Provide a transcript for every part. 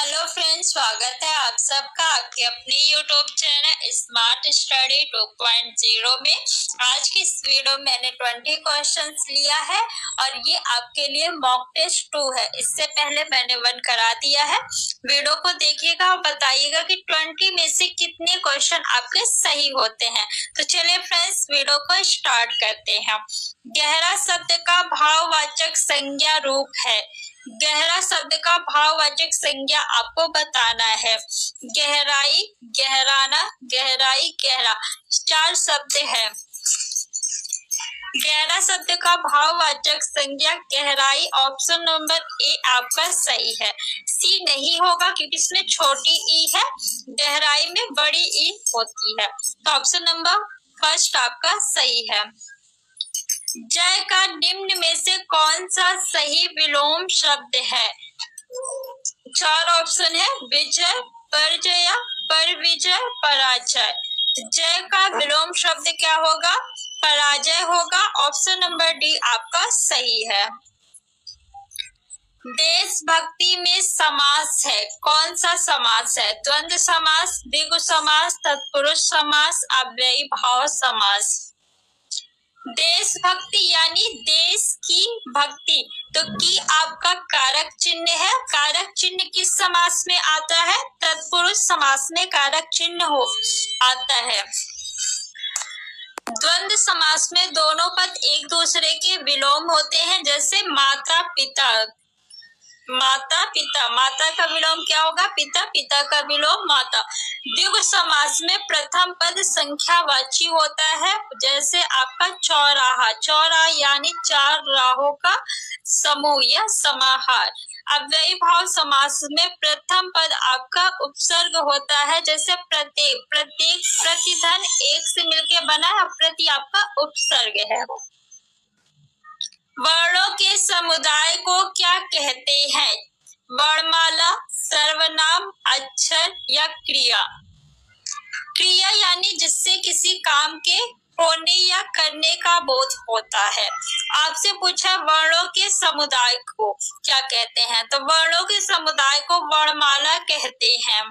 Hello friends, स्वागत है आप सबका आपके अपने यूट्यूब चैनल स्मार्ट स्टडी 2.0 में। आज की इस वीडियो में मैंने 20 क्वेश्चंस लिया है और ये आपके लिए मॉक टेस्ट 2 है। इससे पहले मैंने 1 करा दिया है। वीडियो को देखिएगा और बताइएगा कि 20 में से कितने क्वेश्चन आपके सही होते हैं। तो चलिए फ्रेंड्स, वीडियो को स्टार्ट करते हैं। गहरा शब्द का भाववाचक संज्ञा रूप है। गहरा शब्द का भाववाचक संज्ञा आपको बताना है। गहराई, गहराना, गहराई, गहरा, 4 शब्द है। गहरा शब्द का भाववाचक संज्ञा गहराई, ऑप्शन नंबर ए आपका सही है। सी नहीं होगा क्योंकि इसमें छोटी ई है, गहराई में बड़ी ई होती है। तो ऑप्शन नंबर फर्स्ट आपका सही है। जय का निम्न में से कौन सा सही विलोम शब्द है? 4 ऑप्शन है। विजय, परजय, परविजय, पराजय। जय का विलोम शब्द क्या होगा? पराजय होगा। ऑप्शन नंबर डी आपका सही है। देशभक्ति में समास है, कौन सा समास है? द्वंद्व समास, द्विगु समास, तत्पुरुष समास, अव्ययी भाव समास। देशभक्ति यानी देश की भक्ति, तो की आपका कारक चिन्ह है। कारक चिन्ह किस समास में आता है? तत्पुरुष समास में कारक चिन्ह आता है। द्वंद्व समास में दोनों पद एक दूसरे के विलोम होते हैं, जैसे माता पिता। माता पिता, माता का विलोम क्या होगा? पिता, पिता का विलोम माता। द्विगु समास में प्रथम पद संख्यावाची होता है, जैसे आपका चौराहा। चौराहा यानी 4 राहों का समूह या समाहार। अव्ययी भाव समास में प्रथम पद आपका उपसर्ग होता है, जैसे प्रत्येक। प्रत्येक प्रतिधन एक से मिलके बना है, प्रति आपका उपसर्ग है। वर्णों के समुदाय को क्या कहते हैं? वर्णमाला, सर्वनाम, अक्षर या क्रिया। क्रिया यानी जिससे किसी काम के होने या करने का बोध होता है। आपसे पूछा वर्णों के समुदाय को क्या कहते हैं, तो वर्णों के समुदाय को वर्णमाला कहते हैं।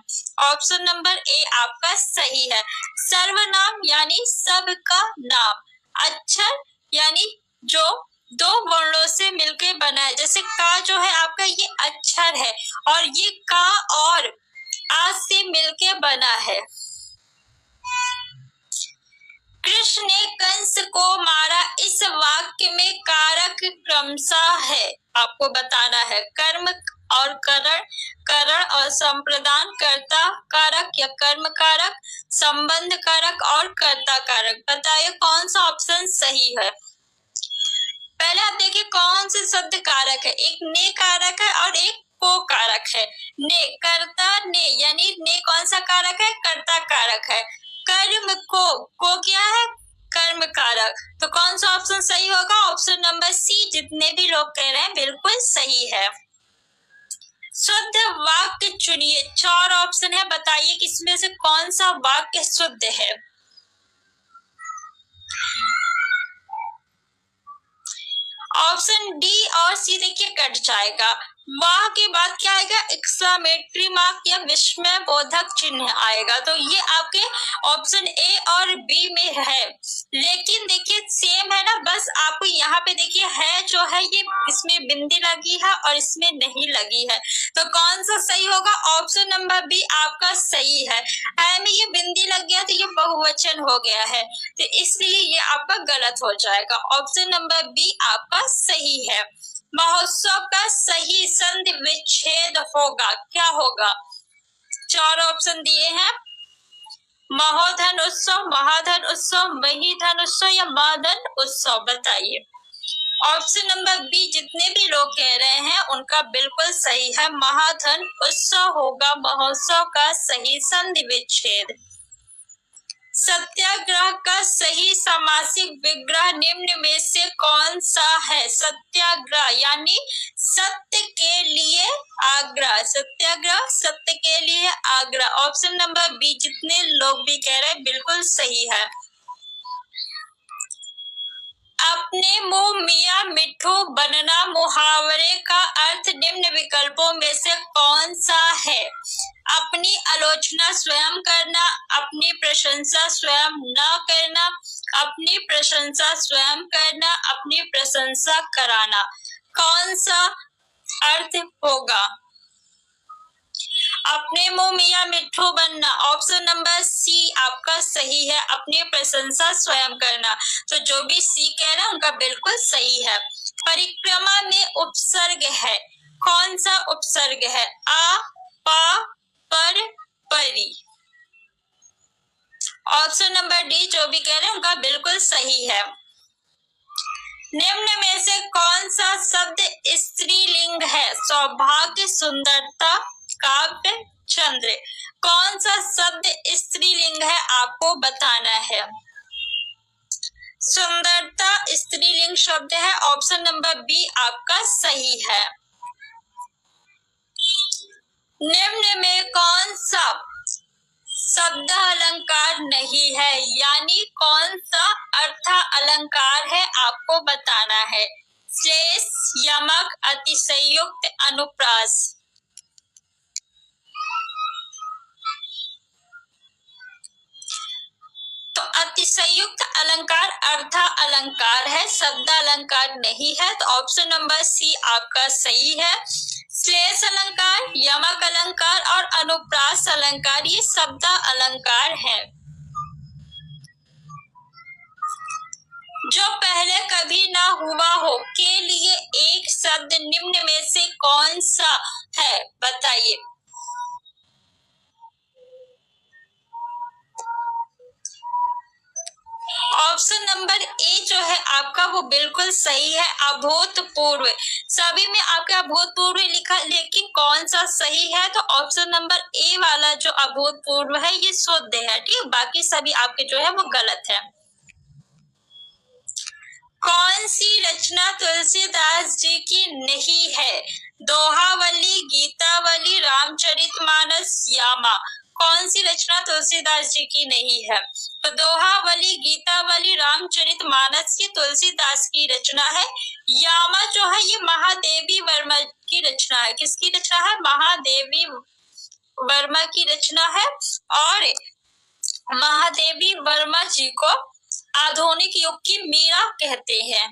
ऑप्शन नंबर ए आपका सही है। सर्वनाम यानी सबका नाम। अक्षर यानी जो 2 वर्णों से मिलकर बना है, जैसे का जो है आपका ये अक्षर है और ये का और आ से मिलके बना है। कृष्ण ने कंस को मारा, इस वाक्य में कारक क्रमशः है, आपको बताना है। कर्म और करण, करण और संप्रदान, कर्ता कारक या कर्म कारक, संबंध कारक और कर्ता कारक। बताइए कौन सा ऑप्शन सही है? पहले आप देखिए कौन से शब्द कारक है। एक ने कारक है और एक को कारक है। ने, कर्ता ने, यानी ने कौन सा कारक है? कर्ता कारक है। कर्म को क्या है? कर्म कारक। तो कौन सा ऑप्शन सही होगा? Option number C. जितने भी लोग कह रहे हैं बिल्कुल सही है। शुद्ध वाक्य चुनिए। 4 ऑप्शन है, बताइए कि इसमें से कौन सा वाक्य शुद्ध है? ऑप्शन डी और सी देखिए कट जाएगा। वाह के बाद क्या आएगा? एक्सक्लेमेटरी मार्क या विस्मय बोधक चिन्ह आएगा। तो ये आपके ऑप्शन ए और बी में है, लेकिन देखिए सेम है ना, बस आपको यहाँ पे देखिए है जो है ये इसमें बिंदी लगी है और इसमें नहीं लगी है। तो कौन सा सही होगा? ऑप्शन नंबर बी आपका सही है। है में ये बिंदी लग गया तो ये बहुवचन हो गया है, तो इसलिए ये आपका गलत हो जाएगा। ऑप्शन नंबर बी आपका सही है। महोत्सव का सही संधि विच्छेद होगा, क्या होगा? 4 ऑप्शन दिए हैं। महोधन उत्सव, महाधन उत्सव, महीधन उत्सव या माधन उत्सव। बताइए। ऑप्शन नंबर बी जितने भी लोग कह रहे हैं उनका बिल्कुल सही है। महाधन उत्सव होगा महोत्सव का सही संधि विच्छेद। सत्याग्रह का सही समासिक विग्रह निम्न में से कौन सा है? सत्याग्रह यानी सत्य के लिए आग्रह। सत्याग्रह सत्य के लिए आग्रह। ऑप्शन नंबर बी जितने लोग भी कह रहे हैं बिल्कुल सही है। अपने मुंह मियां मिट्ठू बनना मुहावरे का अर्थ निम्न विकल्पों में से कौन सा है? अपनी आलोचना स्वयं करना, अपनी प्रशंसा स्वयं न करना, अपनी प्रशंसा स्वयं करना, अपनी प्रशंसा कराना। कौन सा अर्थ होगा? अपने मुंह मियां मिट्ठू बनना, ऑप्शन नंबर सी आपका सही है, अपनी प्रशंसा स्वयं करना। तो जो भी सी कह रहा है उनका बिल्कुल सही है। परिक्रमा में उपसर्ग है, कौन सा उपसर्ग है? आ, पा, पर, परी। ऑप्शन नंबर डी जो भी कह रहे हैं उनका बिल्कुल सही है। निम्न में से कौन सा शब्द स्त्रीलिंग है? सौभाग्य, सुंदरता, काव्य, चंद्र। कौन सा शब्द स्त्रीलिंग है आपको बताना है। सुंदरता स्त्रीलिंग शब्द है, ऑप्शन नंबर बी आपका सही है। निम्न में कौन सा शब्द अलंकार नहीं है, यानी कौन सा अर्थ अलंकार है आपको बताना है। श्लेष, यमक, अतिशयोक्त, अनुप्रास। तो अतिशयोक्त अलंकार अर्थ अलंकार है, शब्द अलंकार नहीं है। तो ऑप्शन नंबर सी आपका सही है। श्लेष अलंकार, यमक अलंकार और अनुप्रास अलंकार ये शब्द अलंकार है। जो पहले कभी ना हुआ हो के लिए एक शब्द निम्न में से कौन सा है बताइए। ऑप्शन नंबर ए जो है आपका वो बिल्कुल सही है, अभूतपूर्व। सभी में आपका अभूतपूर्व लिखा, लेकिन कौन सा सही है? तो ऑप्शन नंबर ए वाला जो अभूतपूर्व है ये शुद्ध है, ठीक। बाकी सभी आपके जो है वो गलत है। कौन सी रचना तुलसीदास जी की नहीं है? दोहावली, गीतावली, रामचरितमानस, यामा। कौन सी रचना तुलसीदास जी की नहीं है? तो दोहावली, गीतावली, रामचरितमानस ये तुलसीदास की रचना है। यामा जो है ये महादेवी वर्मा की रचना है। किसकी रचना है? महादेवी वर्मा की रचना है। और महादेवी वर्मा जी को आधुनिक युग की मीरा कहते हैं।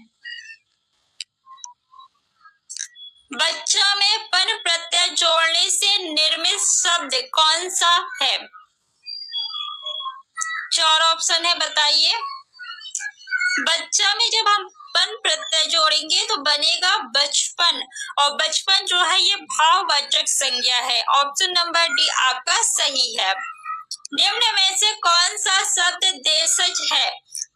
बच्चा में पन प्रत्यय जोड़ने से निर्मित शब्द कौन सा है? 4 ऑप्शन है, बताइए। बच्चा में जब हम पन प्रत्यय जोड़ेंगे तो बनेगा बचपन, और बचपन जो है ये भाववाचक संज्ञा है। ऑप्शन नंबर डी आपका सही है। निम्न में से कौन सा शब्द देशज है?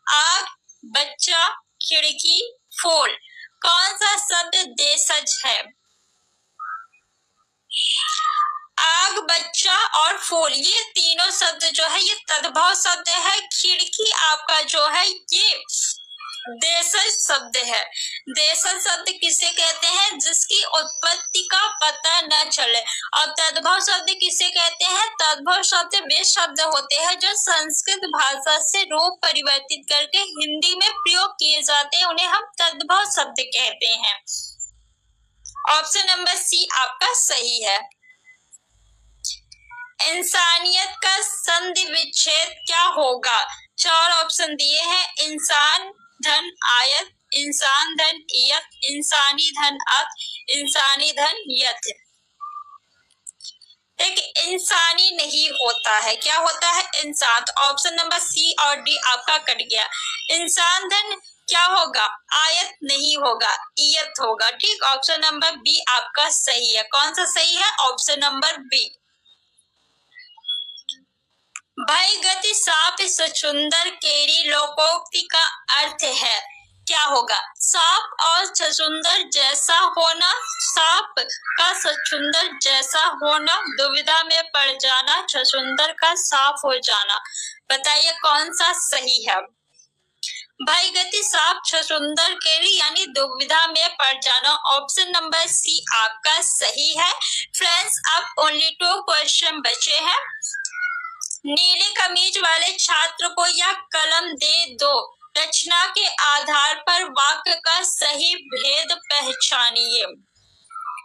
आग, बच्चा, खिड़की, फूल। कौन सा शब्द देशज है? आग, बच्चा और फूल ये तीनों शब्द जो है ये तद्भव शब्द है। खिड़की आपका जो है ये देशज शब्द है। देशज शब्द किसे कहते हैं? जिसकी उत्पत्ति का पता न चले। और तद्भव शब्द किसे कहते हैं? तद्भव शब्द वे शब्द होते हैं जो संस्कृत भाषा से रूप परिवर्तित करके हिंदी में प्रयोग किए जाते हैं, उन्हें हम तद्भव शब्द कहते हैं। ऑप्शन नंबर सी आपका सही है। इंसानियत का संधि विच्छेद क्या होगा? 4 ऑप्शन दिए हैं। इंसान धन आयत, इंसान धन इयत, इंसानी धन अत, इंसानी धन यत। देखिए इंसानी नहीं होता है, क्या होता है? इंसान। तो ऑप्शन नंबर सी और डी आपका कट गया। इंसान धन क्या होगा? आयत नहीं होगा, इयत होगा, ठीक। ऑप्शन नंबर बी आपका सही है। कौन सा सही है? Option number B. भय गति साप सचुंदर केरी लोकोक्ति का अर्थ है, क्या होगा? साप और सचुंदर जैसा होना, साप का सचुंदर जैसा होना, दुविधा में पड़ जाना, सचुंदर का साफ हो जाना। बताइए कौन सा सही है? भय गति साप सचुंदर केरी यानी दुविधा में पड़ जाना। ऑप्शन नंबर सी आपका सही है। फ्रेंड्स अब ओनली 2 क्वेश्चन बचे हैं। नीली कमीज वाले छात्र को यह कलम दे दो रचना के आधार पर वाक्य का सही भेद पहचानिए।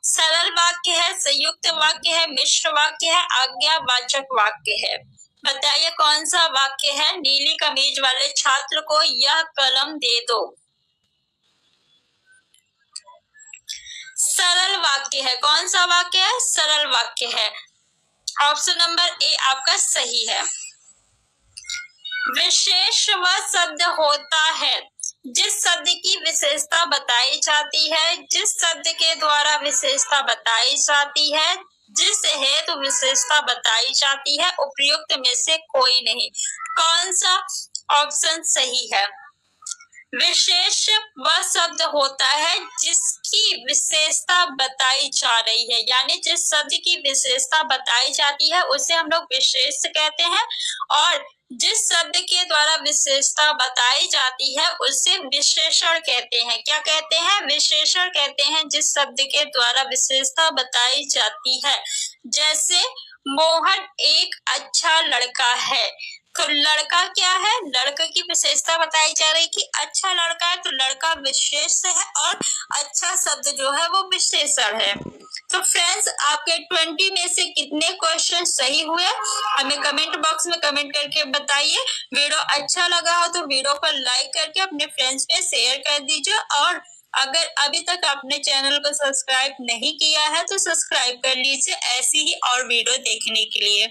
सरल वाक्य है, संयुक्त वाक्य है, मिश्र वाक्य है, आज्ञावाचक वाक्य है। बताइए कौन सा वाक्य है? नीली कमीज वाले छात्र को यह कलम दे दो। सरल वाक्य है। कौन सा वाक्य है? सरल वाक्य है। ऑप्शन नंबर ए आपका सही है। विशेष वह शब्द होता है जिस शब्द की विशेषता बताई जाती है, जिस शब्द के द्वारा विशेषता बताई जाती है, जिस हेतु विशेषता बताई जाती है, उपयुक्त में से कोई नहीं। कौन सा ऑप्शन सही है? विशेष वह शब्द होता है जिसकी विशेषता बताई जा रही है, यानी जिस शब्द की विशेषता बताई जाती है उसे हम लोग विशेष कहते हैं, और जिस शब्द के द्वारा विशेषता बताई जाती है उसे विशेषण कहते हैं। क्या कहते हैं? विशेषण कहते हैं जिस शब्द के द्वारा विशेषता बताई जाती है। जैसे मोहन एक अच्छा लड़का है, तो लड़का क्या है? लड़के की विशेषता बताई जा रही कि अच्छा लड़का है, तो लड़का विशेष है और अच्छा शब्द जो है वो विशेषण है। तो फ्रेंड्स, आपके 20 में से कितने क्वेश्चन सही हुए हमें कमेंट बॉक्स में कमेंट करके बताइए। वीडियो अच्छा लगा हो तो वीडियो को लाइक करके अपने फ्रेंड्स में शेयर कर दीजिए, और अगर अभी तक आपने चैनल को सब्सक्राइब नहीं किया है तो सब्सक्राइब कर लीजिए ऐसी ही और वीडियो देखने के लिए।